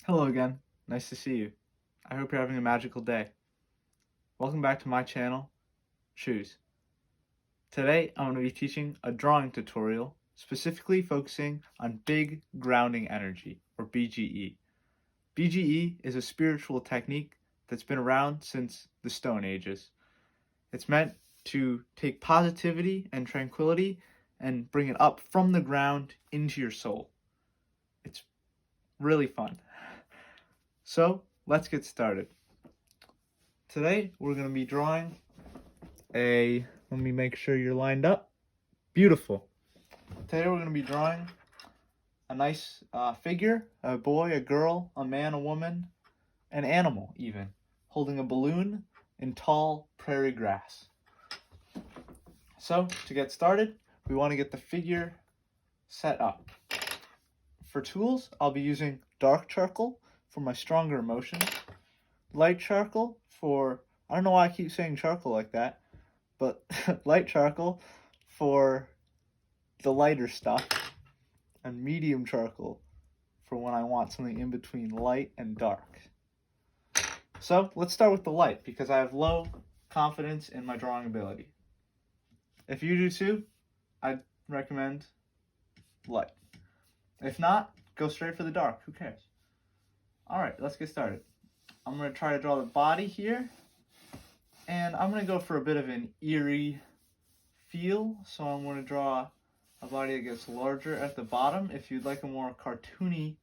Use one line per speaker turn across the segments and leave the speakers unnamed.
Hello again, nice to see you. I hope you're having a magical day. Welcome back to my channel, Choose. Today I'm going to be teaching a drawing tutorial specifically focusing on big grounding energy, or BGE. BGE is a spiritual technique that's been around since the Stone Ages. It's meant to take positivity and tranquility and bring it up from the ground into your soul. It's really fun. So let's get started. Today we're going to be drawing let me make sure you're lined up. Beautiful. Today we're going to be drawing a nice figure, a boy, a girl, a man, a woman, an animal even, holding a balloon in tall prairie grass. So to get started, we want to get the figure set up. For tools, I'll be using dark charcoal for my stronger emotions, light charcoal for, I don't know why I keep saying charcoal like that, but light charcoal for the lighter stuff, and medium charcoal for when I want something in between light and dark. So let's start with the light because I have low confidence in my drawing ability. If you do too, I'd recommend light. If not, go straight for the dark. Who cares? Alright, let's get started. I'm going to try to draw the body here. And I'm going to go for a bit of an eerie feel. So I'm going to draw a body that gets larger at the bottom. If you'd like a more cartoony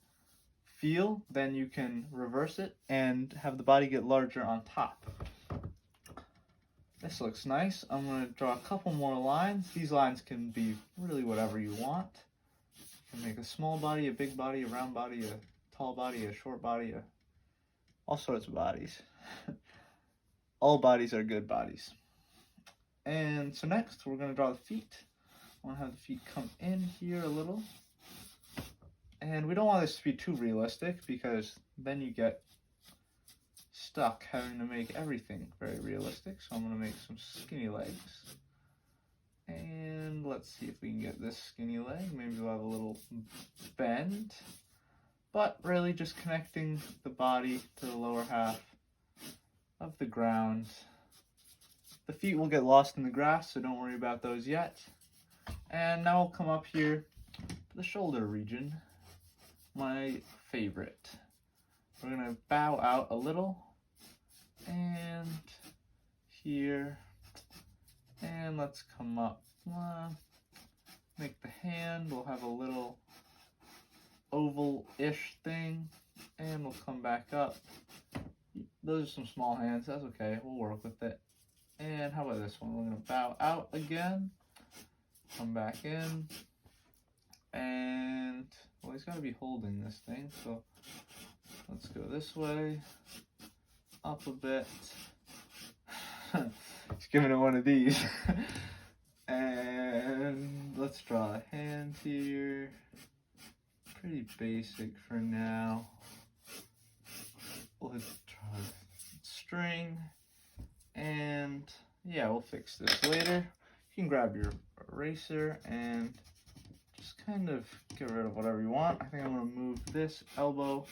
feel, then you can reverse it and have the body get larger on top. This looks nice. I'm going to draw a couple more lines. These lines can be really whatever you want. You can make a small body, a big body, a round body, a tall body, a short body, all sorts of bodies. All bodies are good bodies. And so next, we're going to draw the feet. I want to have the feet come in here a little. And we don't want this to be too realistic because then you get stuck having to make everything very realistic. So I'm going to make some skinny legs. And let's see if we can get this skinny leg. Maybe we'll have a little bend. But really just connecting the body to the lower half of the ground. The feet will get lost in the grass, so don't worry about those yet. And now we'll come up here to the shoulder region, my favorite. We're going to bow out a little, and here, and let's come up, make the hand, we'll have a little oval-ish thing, and we'll come back up. Those are some small hands, that's okay, we'll work with it. And how about this one? We're going to bow out again, come back in, and, well, he's got to be holding this thing, so let's go this way, up a bit. He's giving it one of these. And let's draw a hand here. Pretty basic for now. We'll draw a string. And yeah, we'll fix this later. You can grab your eraser and just kind of get rid of whatever you want. I think I'm going to move this elbow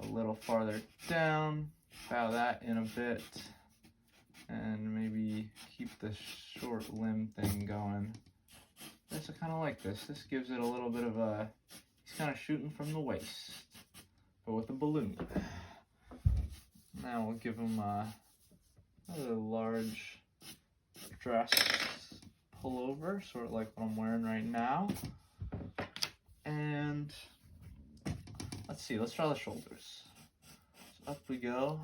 a little farther down, bow that in a bit, and maybe keep the short limb thing going. This, I kind of like this. This gives it a little bit of a, he's kind of shooting from the waist, but with a balloon. Now we'll give him a large dress pullover, sort of like what I'm wearing right now. And let's see, let's draw the shoulders. So up we go.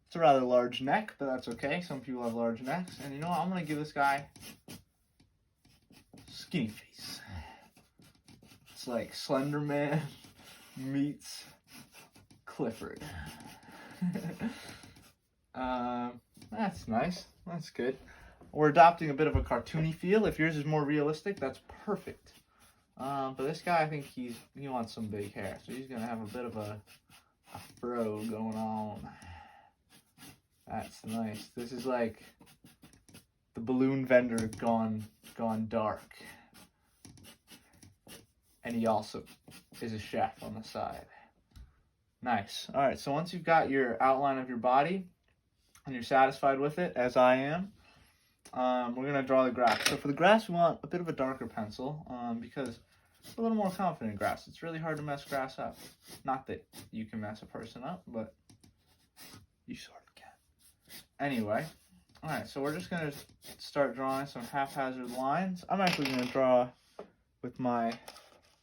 It's a rather large neck, but that's okay. Some people have large necks. And you know what? I'm going to give this guy skinny face. It's like Slender Man meets Clifford. That's nice. That's good. We're adopting a bit of a cartoony feel. If yours is more realistic, that's perfect. But this guy, I think he wants some big hair, so he's gonna have a bit of a fro going on. That's nice. This is like the balloon vendor gone dark. and he also is a chef on the side. Nice. All right, so once you've got your outline of your body and you're satisfied with it, as I am, we're going to draw the grass. So for the grass, we want a bit of a darker pencil because we're a little more confident in grass. It's really hard to mess grass up. Not that you can mess a person up, but you sort of can. Anyway, all right, so we're just going to start drawing some haphazard lines. I'm actually going to draw with my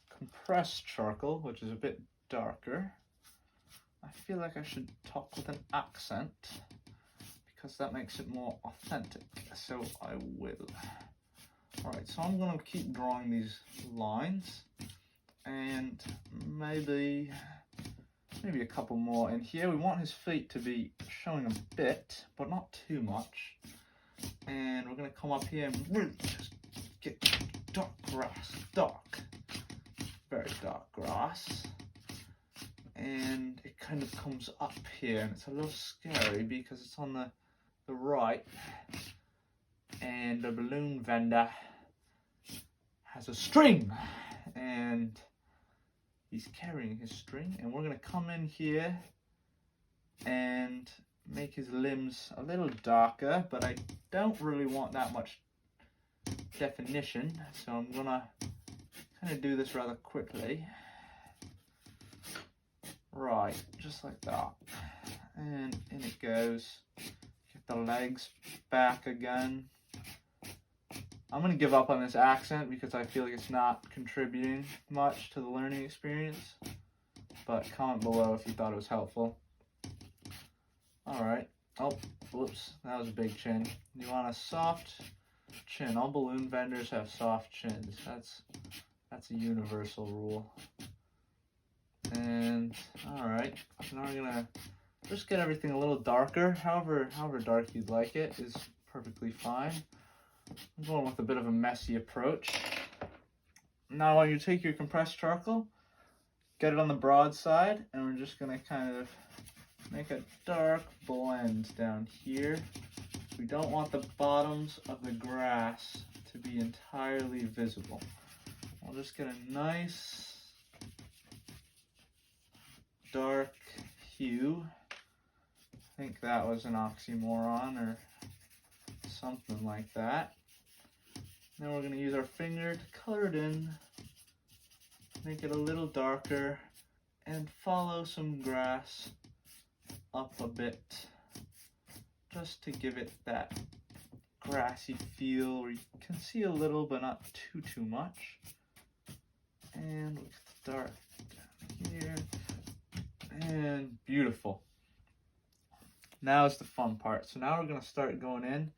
compressed charcoal, which is a bit darker. I feel like I should talk with an accent because that makes it more authentic, so I will. Alright, so I'm going to keep drawing these lines, and maybe a couple more in here. We want his feet to be showing a bit, but not too much. And we're going to come up here and really just get dark grass, very dark grass. And it kind of comes up here, and it's a little scary because it's on the right, and the balloon vendor has a string, and he's carrying his string, and we're going to come in here and make his limbs a little darker, but I don't really want that much definition, so I'm going to kind of do this rather quickly. Right, just like that. And in it goes. Get the legs back again. I'm going to give up on this accent because I feel like it's not contributing much to the learning experience. But comment below if you thought it was helpful. Alright. Oh, whoops. That was a big chin. You want a soft chin. All balloon vendors have soft chins. That's a universal rule. And alright, so now we're gonna just get everything a little darker. However dark you'd like it is perfectly fine. I'm going with a bit of a messy approach. Now when you take your compressed charcoal, get it on the broad side, and we're just gonna kind of make a dark blend down here. We don't want the bottoms of the grass to be entirely visible. I'll just get a nice dark hue. I think that was an oxymoron or something like that. Then we're going to use our finger to color it in, make it a little darker, and follow some grass up a bit just to give it that grassy feel where you can see a little but not too much. And we'll start down here. And beautiful. Now is the fun part. So now we're going to start going in.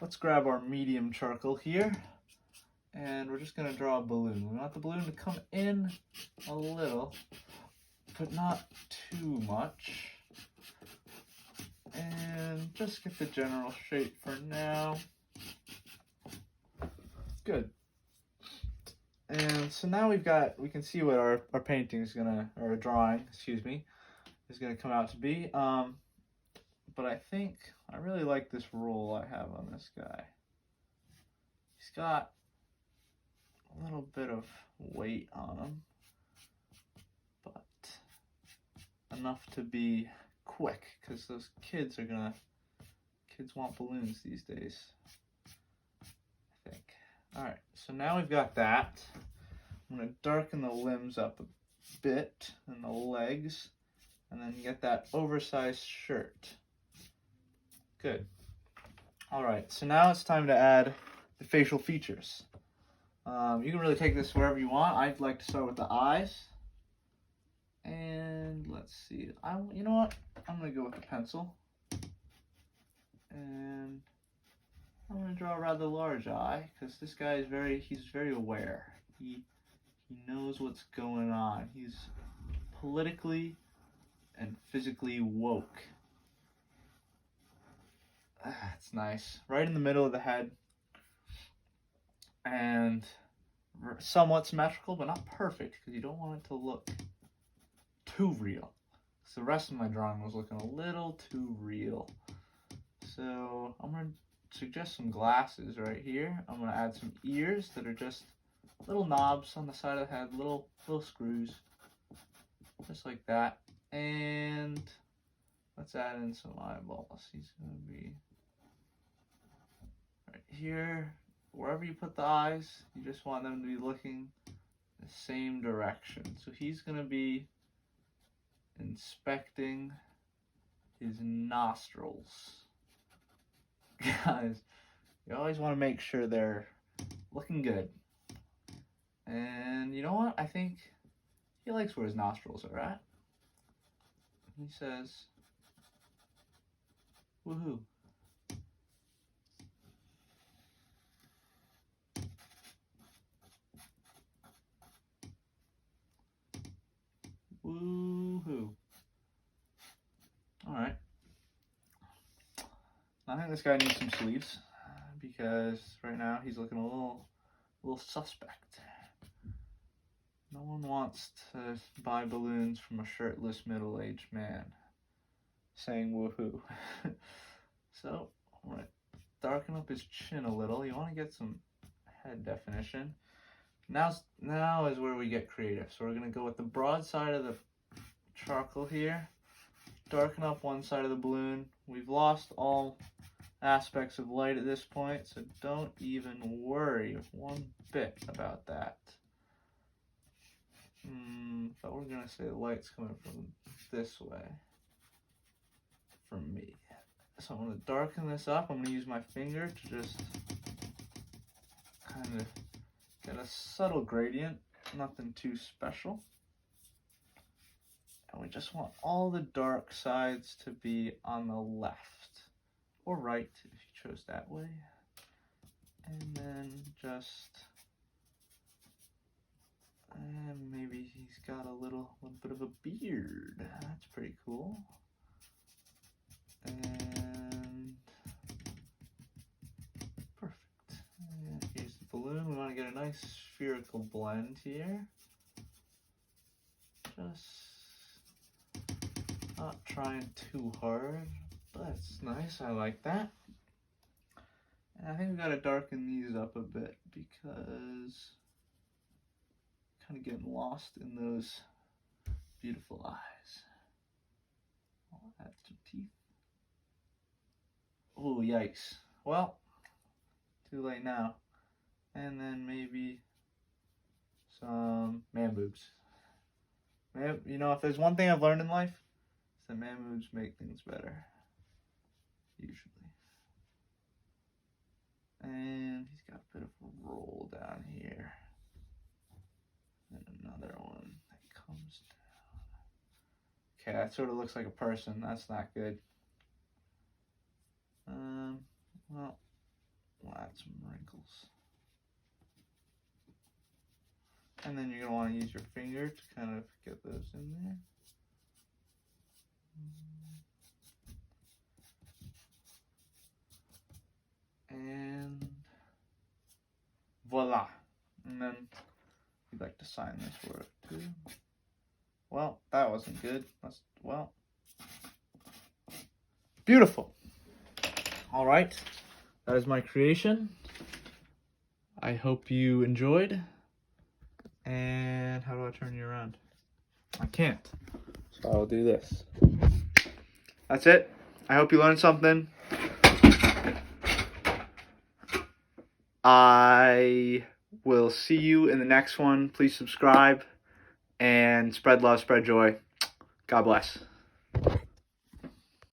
Let's grab our medium charcoal here, and we're just going to draw a balloon. We want the balloon to come in a little, but not too much. And just get the general shape for now. Good. And so now we can see what our painting is gonna, or our drawing, excuse me, is gonna come out to be. But I think I really like this roll I have on this guy. He's got a little bit of weight on him, but enough to be quick, because those kids want balloons these days, I think. Alright, so now we've got that. I'm going to darken the limbs up a bit and the legs, and then get that oversized shirt. Good. Alright, so now it's time to add the facial features. You can really take this wherever you want. I'd like to start with the eyes. And let's see. You know what? I'm going to go with the pencil. And I'm going to draw a rather large eye, because this guy is very aware. He knows what's going on. He's politically and physically woke. That's nice. Right in the middle of the head. And somewhat symmetrical, but not perfect, because you don't want it to look too real. So the rest of my drawing was looking a little too real. So I'm going to suggest some glasses right here. I'm going to add some ears that are just little knobs on the side of the head, little screws, just like that. And let's add in some eyeballs. He's gonna be right here. Wherever you put the eyes, you just want them to be looking the same direction. So he's gonna be inspecting his nostrils. Guys, you always want to make sure they're looking good. And you know what? I think he likes where his nostrils are at. He says, woohoo. Woohoo. Alright. I think this guy needs some sleeves because right now he's looking a little suspect. No one wants to buy balloons from a shirtless middle-aged man saying woohoo. So, I'm going to darken up his chin a little. You want to get some head definition. Now is where we get creative. So we're going to go with the broad side of the charcoal here. Darken up one side of the balloon. We've lost all aspects of light at this point, so don't even worry one bit about that. But we're going to say the light's coming from this way, from me. So I'm going to darken this up. I'm going to use my finger to just kind of get a subtle gradient, nothing too special. And we just want all the dark sides to be on the left, or right if you chose that way. And then just, and maybe he's got a little bit of a beard. That's pretty cool. And perfect. And here's the balloon. We want to get a nice spherical blend here. Just not trying too hard, but that's nice. I like that. And I think we got to darken these up a bit because kind of getting lost in those beautiful eyes. I'll add some teeth. Oh, yikes. Well, too late now. And then maybe some man boobs. You know, if there's one thing I've learned in life, it's that man boobs make things better. Usually. And he's got a bit of a roll down here. And another one that comes down. Okay, that sort of looks like a person. That's not good. Well, we'll add some wrinkles. And then you're going to want to use your finger to kind of get those in there. And voila. And then you'd like to sign this word too. Well, that wasn't good. Well, beautiful. All right, that is my creation. I hope you enjoyed. And how do I turn you around? I can't. So I'll do this. That's it. I hope you learned something. I will see you in the next one. Please subscribe and spread love, spread joy. God bless.